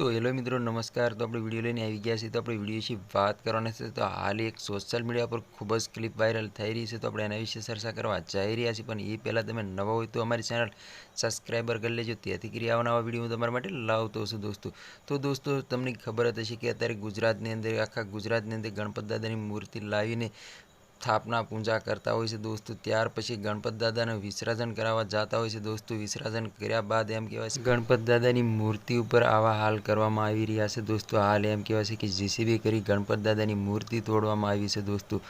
तो हेलो मित्रों नमस्कार। तो अपने विडियो लઈને આવી ગયા છે। તો આપણે વિડિયો વિશે વાત કરવાના છે। તો હાલ એક સોશિયલ મીડિયા પર ખૂબ જ ક્લિપ વાયરલ થઈ રહી છે। તો આપણે એના વિશે ચર્ચા કરવા જઈ રહ્યા છીએ। પણ એ પહેલાં તમે નવા હોય તો અમારી ચેનલ સબસ્ક્રાઈબર કરી લેજો, તેથી કરી આવનારા વિડીયો હું તમારા માટે લાવતો છું દોસ્તો તમને ખબર જ હશે કે અત્યારે ગુજરાતની અંદર આખા ગુજરાતની અંદર ગણપત દાદાની મૂર્તિ લાવીને સ્થાપના પૂજા करता હોય છે दोस्तों। ત્યાર પછી ગણપત દાદાને વિસર્જન કરાવવા જતા હોય છે दोस्तों। વિસર્જન કર્યા બાદ એમ કહેવાય છે ગણપત દાદાની મૂર્તિ ઉપર આવા હાલ કરવામાં આવી રહ્યા છે दोस्तों। હાલ એમ કહેવાય છે કે જેસીબી કરી ગણપત દાદાની મૂર્તિ તોડવામાં આવી છે दोस्तों।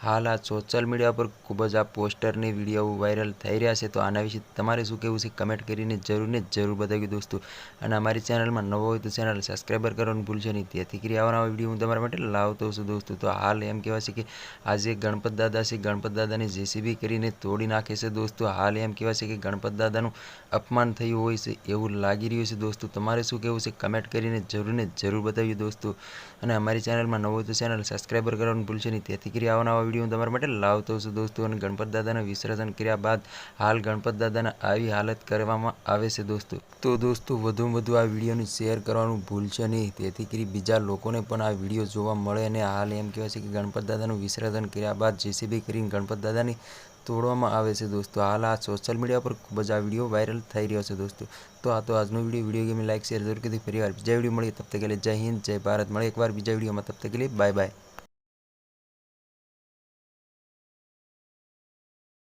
હાલ આ સોશિયલ મીડિયા પર ખૂબ જ આ પોસ્ટરની વિડીયો વાયરલ થઈ રહ્યા છે। તો આના વિશે તમારે શું કહેવું છે કમેન્ટ કરીને જરૂર બતાવજો दोस्तों। અને અમારી ચેનલમાં નવો હોય તો ચેનલ સબસ્ક્રાઈબર કરવાનું ભૂલશો નહીં, તેથી કરી આવનારા વિડીયો હું તમારા માટે લાવતો છું दोस्तों। તો હાલ એમ કહેવાય છે કે આજે ગણપત દાદા છે, ગણપત દાદાને જેસીબી કરીને તોડી નાખે છે दोस्तों। હાલ એમ કહેવાય છે કે ગણપત દાદાનું અપમાન થયું હોય છે એવું લાગી રહ્યું છે दोस्तों। તમારે શું કહેવું છે કમેન્ટ કરીને જરૂર બતાવજો दोस्तों। અને અમારી ચેનલમાં નવો હોય તો ચેનલ સબસ્ક્રાઈબર કરવાનું ભૂલશો નહીં, તેથી કરી આવનારા વિડીયો હું તમારા માટે લાવતો છું दोस्तों। અને ગણપત દાદાને વિસર્જન કર્યા બાદ હાલ ગણપત દાદાને આવી હાલત કરવામાં આવે છે दोस्तों। તો दोस्तों વધુમાં વધુ આ વિડીયોને શેર કરવાનું ભૂલશો નહીં, તેથી કરી બીજા લોકોને પણ આ વિડીયો જોવા મળે। અને હાલ એમ કહેવાય છે કે ગણપત દાદાનું વિસર્જન કર્યા બાદ જેસીબી કરીને ગણપત દાદાની તોડવામાં આવે છે दोस्तों। હાલ આ સોશિયલ મીડિયા પર ખૂબ જ આ વિડીયો વાયરલ થઈ રહ્યો છે दोस्तों। તો આ તો આજનો વિડીયો ગમે લાઈક શેર જરૂર કરી, ફરી વાર બીજા વિડીયો મળીએ, તબ તક કે लिए जय हिंद जय भारत। મળે એકવાર બીજા વિડીયોમાં, તબ તક કે लिए बाय बाय।